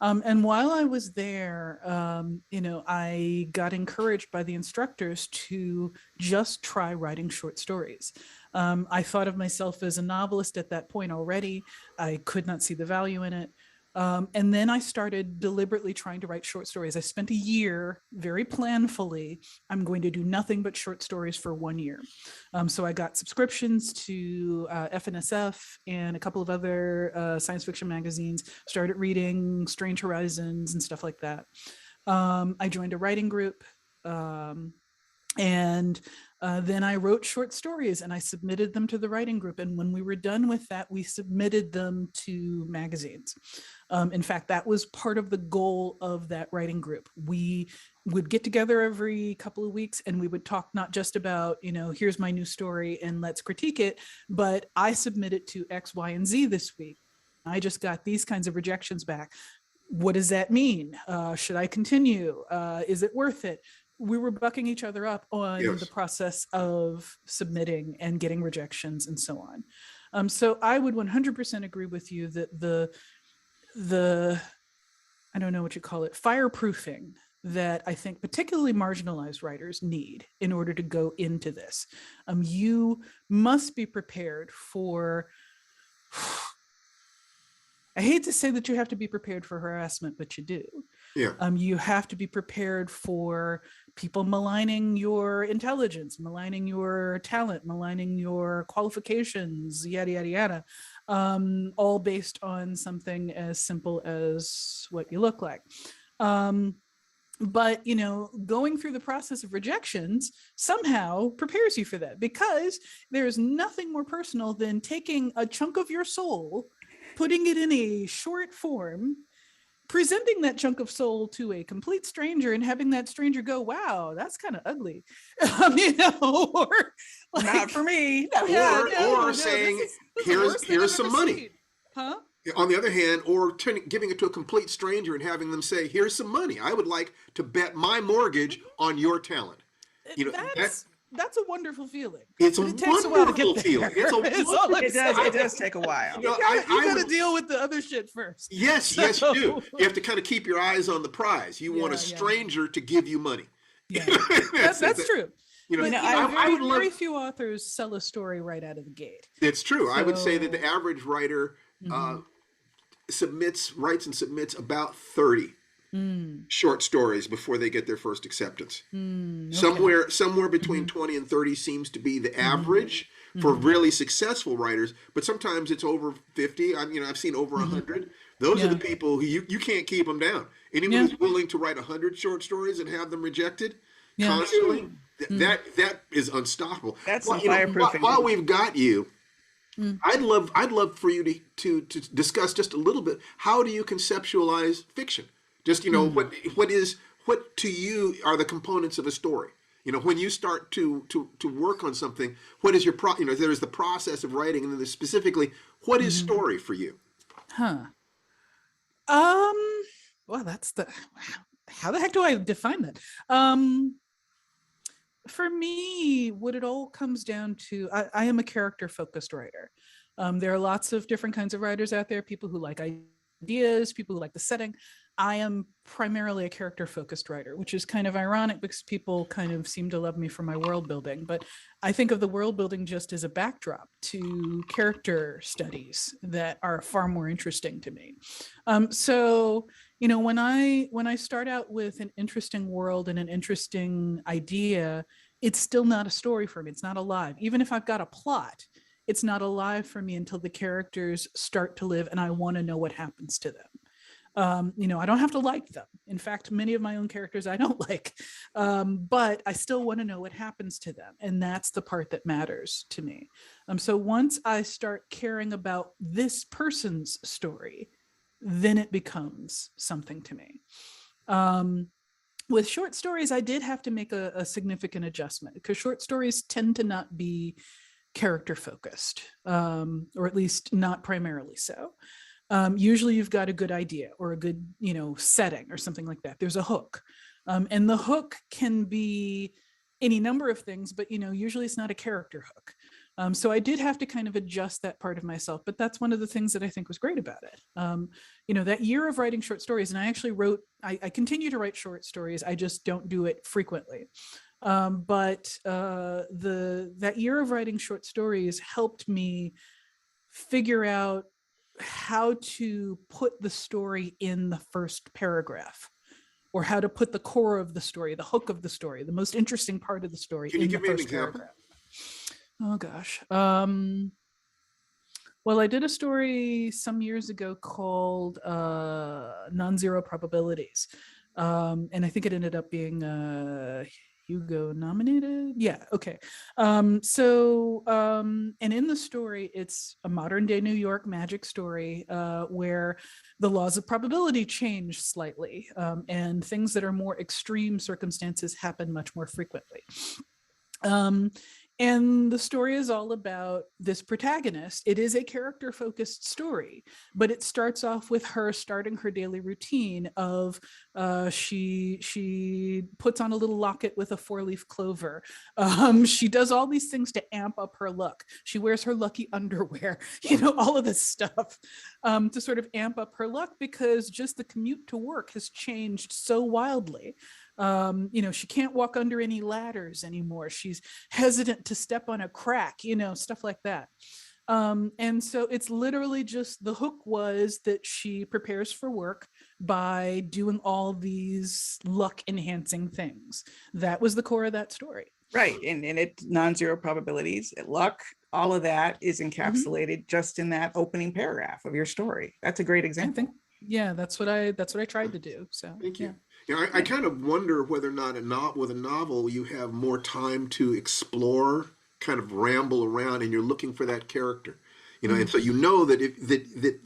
And while I was there, I got encouraged by the instructors to just try writing short stories. I thought of myself as a novelist at that point already. I could not see the value in it. And then I started deliberately trying to write short stories. I spent a year very planfully. I'm going to do nothing but short stories for 1 year. So I got subscriptions to FNSF and a couple of other science fiction magazines, started reading Strange Horizons and stuff like that. I joined a writing group. And then I wrote short stories and I submitted them to the writing group. And when we were done with that, we submitted them to magazines. In fact, that was part of the goal of that writing group. We would get together every couple of weeks and we would talk not just about, here's my new story and let's critique it, but I submitted to X, Y, and Z this week. I just got these kinds of rejections back. What does that mean? Should I continue? Is it worth it? We were bucking each other up on the process of submitting and getting rejections and so on. So I would 100% agree with you that the I don't know what you call it, fireproofing that I think particularly marginalized writers need in order to go into this. You must be prepared for, I hate to say that you have to be prepared for harassment, but you do. Yeah. You have to be prepared for people maligning your intelligence, maligning your talent, maligning your qualifications, yada, yada, yada, all based on something as simple as what you look like. But going through the process of rejections somehow prepares you for that, because there's nothing more personal than taking a chunk of your soul, putting it in a short form, presenting that chunk of soul to a complete stranger and having that stranger go, wow, that's kind of ugly. Or like, not for me. Or saying, here's some money. Huh? On the other hand, or giving it to a complete stranger and having them say, here's some money. I would like to bet my mortgage on your talent. That's a wonderful feeling. It takes a while to get there. Feeling. It does take a while. You got to deal with the other shit first. Yes, yes, you do. You have to kind of keep your eyes on the prize. You want a stranger to give you money. Yeah. that's true. Very few authors sell a story right out of the gate. It's true. So, I would say that the average writer writes and submits about 30 short stories before they get their first acceptance. Okay. Somewhere between 20 and 30 seems to be the average for really successful writers, but sometimes it's over 50. I've seen over 100. Those are the people who you can't keep them down. Anyone who's willing to write 100 short stories and have them rejected constantly, that is unstoppable. That's fireproofing. While we've got you, I'd love for you to discuss just a little bit, how do you conceptualize fiction? Just what to you are the components of a story? You know, when you start to work on something, what is your you know, there is the process of writing, and then there's specifically what is Mm-hmm. story for you? Huh. Um, well, that's the, how the heck do I define that? Um, for me, what it all comes down to, I am a character focused writer. There are lots of different kinds of writers out there, people who like ideas, people who like the setting. I am primarily a character focused writer, which is kind of ironic because people kind of seem to love me for my world building. But I think of the world building just as a backdrop to character studies that are far more interesting to me. So, you know, when I start out with an interesting world and an interesting idea, it's still not a story for me. It's not alive. Even if I've got a plot, it's not alive for me until the characters start to live and I want to know what happens to them. You know, I don't have to like them. In fact, many of my own characters I don't like, but I still want to know what happens to them. And that's the part that matters to me. So once I start caring about this person's story, then it becomes something to me. Um, with short stories, I did have to make a significant adjustment because short stories tend to not be character focused, or at least not primarily so. Usually you've got a good idea or a good, you know, setting or something like that. There's a hook. And the hook can be any number of things, but, you know, usually it's not a character hook. So I did have to kind of adjust that part of myself, but that's one of the things that I think was great about it. You know, that year of writing short stories, and I actually I continue to write short stories. I just don't do it frequently. But that year of writing short stories helped me figure out how to put the story in the first paragraph, or how to put the core of the story, the hook of the story, the most interesting part of the story Can you in the give me an first example? paragraph. Oh gosh. Well, I did a story some years ago called Non-Zero Probabilities. And I think it ended up being Hugo nominated. Yeah, okay. And in the story, it's a modern day New York magic story where the laws of probability change slightly, and things that are more extreme circumstances happen much more frequently. Um, and the story is all about this protagonist. It is a character focused story, but it starts off with her starting her daily routine of she puts on a little locket with a 4-leaf clover. She does all these things to amp up her luck. She wears her lucky underwear, you know, all of this stuff to sort of amp up her luck because just the commute to work has changed so wildly. You know, she can't walk under any ladders anymore. She's hesitant to step on a crack, you know, stuff like that. And so it's literally just the hook was that she prepares for work by doing all these luck enhancing things. That was the core of that story. Right. And it's non-zero probabilities, luck, all of that is encapsulated just in that opening paragraph of your story. That's a great I example. think, yeah, that's what I tried to do. So Thank yeah. you. You know, I kind of wonder whether or not with a novel you have more time to explore, kind of ramble around, and you're looking for that character. You know, and so you know that if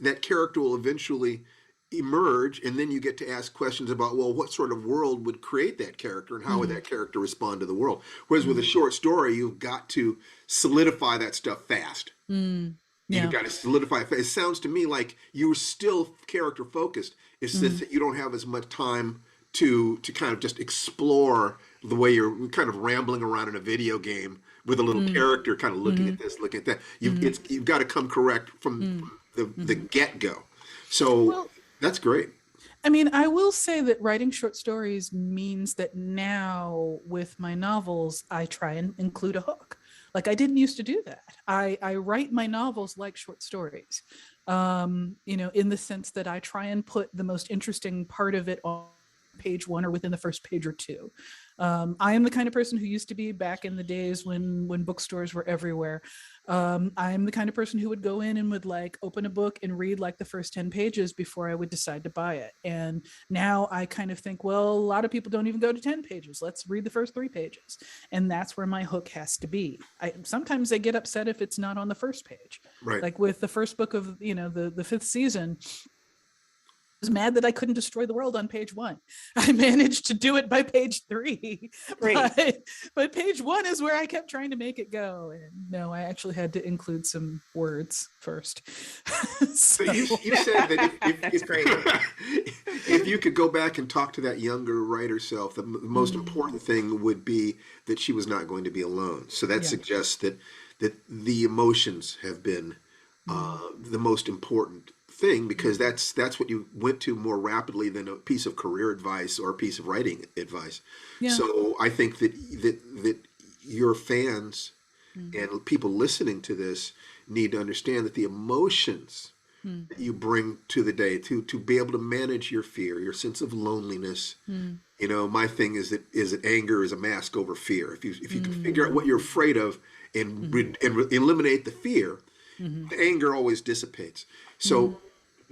that character will eventually emerge, and then you get to ask questions about, well, what sort of world would create that character, and how would that character respond to the world? Whereas with a short story, you've got to solidify that stuff fast. You've Yeah. got to solidify it. It sounds to me like you're still character focused. It's just that you don't have as much time to kind of just explore the way you're kind of rambling around in a video game with a little character kind of looking at this, looking at that. You've got to come correct from the get go. So Well, that's great. I mean, I will say that writing short stories means that now with my novels, I try and include a hook. Like I didn't used to do that. I write my novels like short stories, you know, in the sense that I try and put the most interesting part of it on page one or within the first page or two. I am the kind of person who used to be back in the days when bookstores were everywhere. I'm the kind of person who would go in and would like open a book and read like the first 10 pages before I would decide to buy it. And now I kind of think, well, a lot of people don't even go to 10 pages. Let's read the first 3 pages. And that's where my hook has to be. Sometimes I get upset if it's not on the first page. Right. Like with the first book of, you know, the 5th season, was mad that I couldn't destroy the world on page 1. I managed to do it by page 3. Great. But page 1 is where I kept trying to make it go. And no, I actually had to include some words first. So you said that That's great. if you could go back and talk to that younger writer self, the most important thing would be that she was not going to be alone. So that suggests that the emotions have been the most important thing, because that's what you went to more rapidly than a piece of career advice or a piece of writing advice. So I think that your fans and people listening to this need to understand that the emotions that you bring to the day, to be able to manage your fear, your sense of loneliness. You know, my thing is that anger is a mask over fear. If you can figure out what you're afraid of and eliminate the fear, the anger always dissipates. So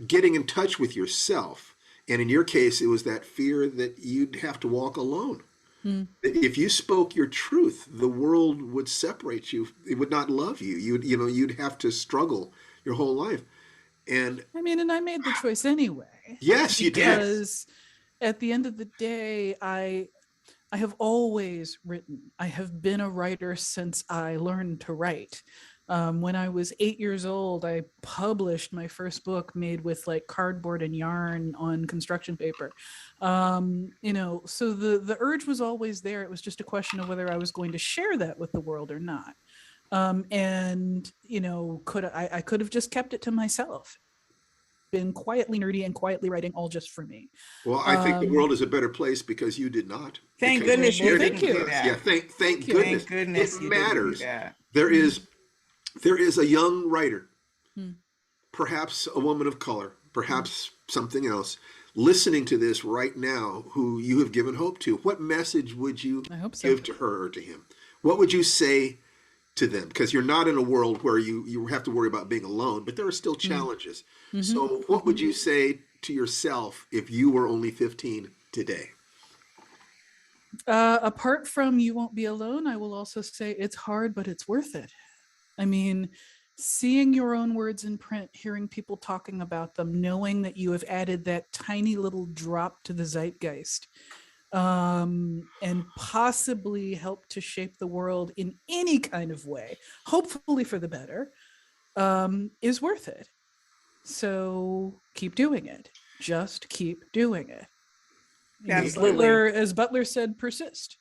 getting in touch with yourself, and in your case, it was that fear that you'd have to walk alone. If you spoke your truth, the world would separate you. It would not love you. You'd have to struggle your whole life. And I mean, and I made the choice anyway. yes, you did. Because at the end of the day, I have always written. I have been a writer since I learned to write. When I was 8 years old, I published my first book made with like cardboard and yarn on construction paper. So the urge was always there. It was just a question of whether I was going to share that with the world or not. I could have just kept it to myself, been quietly nerdy and quietly writing all just for me. Well, I think the world is a better place because you did not. Thank goodness you didn't do that. Yeah, thank goodness. Thank goodness It you matters. didn't do that. There is a young writer, perhaps a woman of color, perhaps something else, listening to this right now who you have given hope to. What message would you give to her or to him? What would you say to them? Because you're not in a world where you have to worry about being alone, but there are still challenges. So what would you say to yourself if you were only 15 today? Apart from you won't be alone, I will also say it's hard, but it's worth it. I mean, seeing your own words in print, hearing people talking about them, knowing that you have added that tiny little drop to the zeitgeist, and possibly help to shape the world in any kind of way, hopefully for the better, is worth it. So keep doing it. Just keep doing it. Absolutely. As Butler said, persist.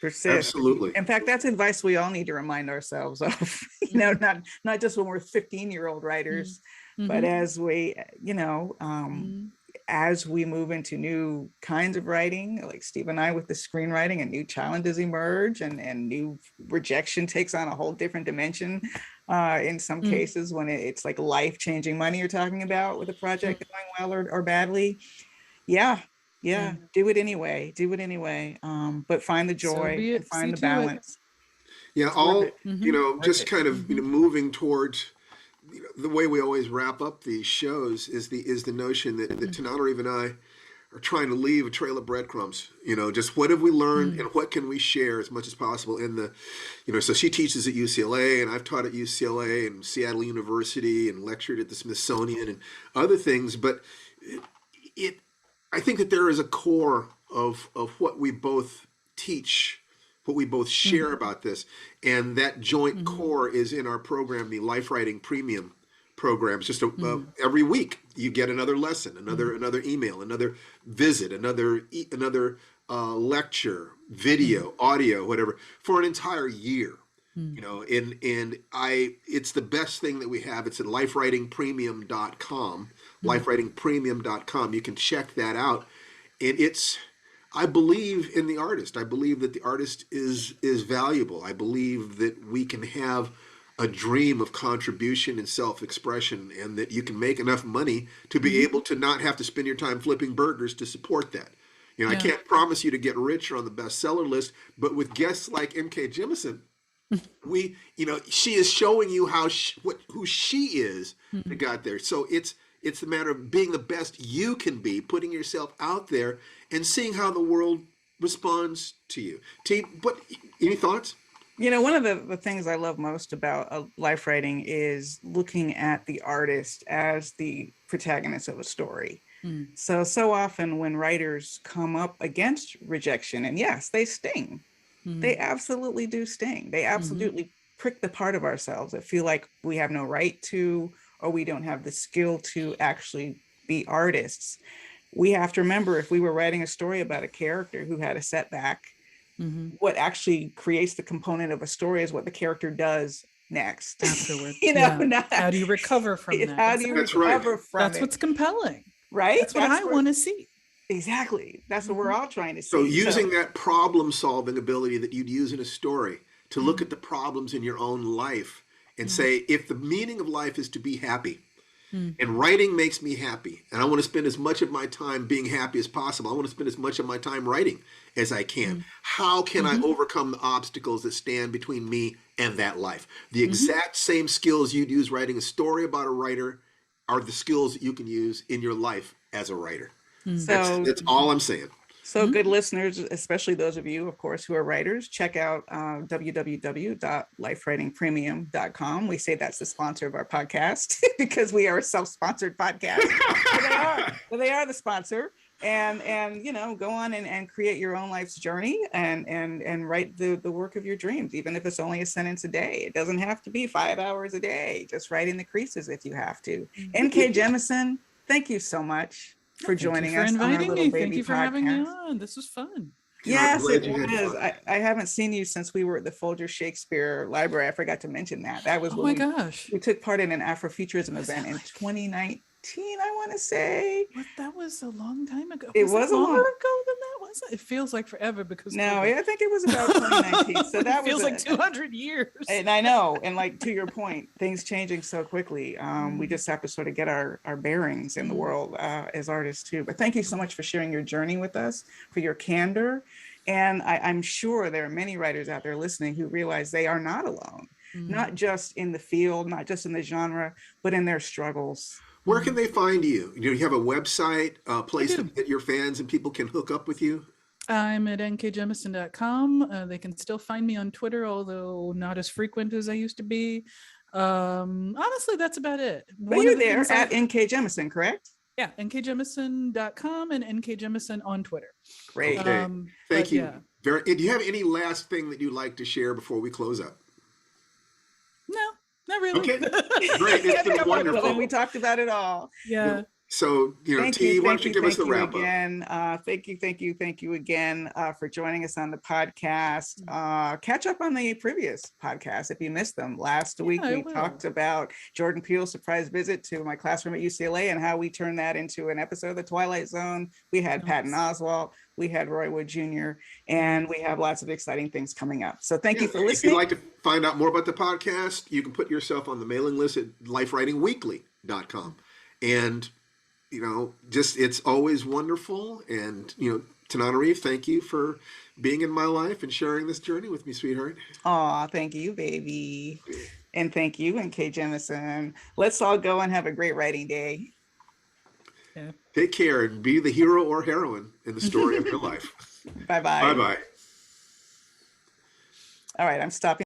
Persist. Absolutely. In fact, that's advice we all need to remind ourselves of. Not just when we're 15-year-old writers, but as we, as we move into new kinds of writing, like Steve and I with the screenwriting, and new challenges emerge, and new rejection takes on a whole different dimension. In some cases, when it's like life-changing money you're talking about with a project going well or badly. Yeah. Do it anyway. But find the joy and find the balance. Yeah, just kind of moving towards the way we always wrap up these shows is the notion that Tananarive and I are trying to leave a trail of breadcrumbs. Just what have we learned and what can we share as much as possible in the, so she teaches at UCLA and I've taught at UCLA and Seattle University and lectured at the Smithsonian and other things. But I think that there is a core of what we both teach, what we both share about this, and that joint core is in our program, the Lifewriting Premium program. It's just every week you get another lesson, another email, another visit, another lecture, video, audio, whatever, for an entire year. It's the best thing that we have. It's at lifewritingpremium.com. lifewritingpremium.com. You can check that out. And I believe in the artist. I believe that the artist is valuable. I believe that we can have a dream of contribution and self-expression, and that you can make enough money to be able to not have to spend your time flipping burgers to support that. I can't promise you to get rich or on the bestseller list, but with guests like M.K. Jemisin, she is showing you who she is that got there. So it's the matter of being the best you can be, putting yourself out there and seeing how the world responds to you. T, any thoughts? One of the things I love most about life writing is looking at the artist as the protagonist of a story. Mm, So often when writers come up against rejection, and yes, they sting, they mm, absolutely do sting. They mhm, absolutely prick the part of ourselves that feel like we have no right to, or we don't have the skill to actually be artists. We have to remember, if we were writing a story about a character who had a setback, mhm. what actually creates the component of a story is what the character does next. Afterwards, You know, yeah. not, How do you recover from that? how do you That's Exactly. right. recover from That's it? what's compelling. Right? That's what I want to see. Exactly. That's what we're Mhm, all trying to So see. So using that problem solving ability that you'd use in a story to look mhm, at the problems in your own life and mhm, say, if the meaning of life is to be happy, mhm, and writing makes me happy, and I want to spend as much of my time being happy as possible, I want to spend as much of my time writing as I can. mhm, How can I mhm, overcome the obstacles that stand between me and that life? The mhm. exact same skills you'd use writing a story about a writer are the skills that you can use in your life as a writer. Mm, so That's all I'm saying. So, mhm. good listeners, especially those of you, of course, who are writers, check out www.lifewritingpremium.com. We say that's the sponsor of our podcast because we are a self-sponsored podcast. But they are the sponsor. And go on and create your own life's journey and write the work of your dreams, even if it's only a sentence a day. It doesn't have to be 5 hours a day. Just write in the creases if you have to. NK Jemisin, thank you so much for Thank you joining for us on our inviting little me. Thank baby you for having me podcast. on. This was fun. I'm Yes, it glad you had was. fun. I haven't seen you since we were at the Folger Shakespeare Library. I forgot to mention that. That was Oh when my we gosh. we took part in an Afrofuturism Was event that in like 2019, I want to say. what that was a long time ago? It Was it was a longer long, ago than that? Was it? It feels like forever because no, COVID. I think it was about 2019. So It that was feels like a, 200 years. and I know, and like to your point, things changing so quickly. We Mm, just have to sort of get our bearings in the mm, world as artists too. But thank you so much for sharing your journey with us, for your candor. And I'm sure there are many writers out there listening who realize they are not alone, mm, not just in the field, not just in the genre, but in their struggles. Where can mm. they find you? Do you have a website, a I place do. that your fans and people can hook up with you? I'm at nkjemisin.com. They can still find me on Twitter, although not as frequent as I used to be. Honestly, that's about it. But One of you're the things there I, at NK Jemisin, correct? yeah, nkjemisin.com and nkjemisin on Twitter. Great. Okay. Thank But you. yeah, Very. And do you have any last thing that you'd like to share before we close up? no, not really. Okay. Great. It's been Come up with them. We wonderful. talked about it all. Yeah. So, T, why don't you give us Thank the you wrap up? again. Thank you again for joining us on the podcast. Catch up on the previous podcast if you missed them. Last Yeah, week I we will. talked about Jordan Peele's surprise visit to my classroom at UCLA and how we turned that into an episode of The Twilight Zone. We had Patton Nice. Oswalt, we had Roy Wood Jr., Nice. and we have lots of exciting things coming up. So thank Yeah, you for if you'd listening. like to find out more about the podcast, you can put yourself on the mailing list at lifewritingweekly.com. And just it's always wonderful. And, Tananarive, thank you for being in my life and sharing this journey with me, sweetheart. Aw, thank you, baby. And thank you, and Kay Jemison. Let's all go and have a great writing day. Yeah. Take care and be the hero or heroine in the story of your life. Bye Bye bye. bye. All right, I'm stopping.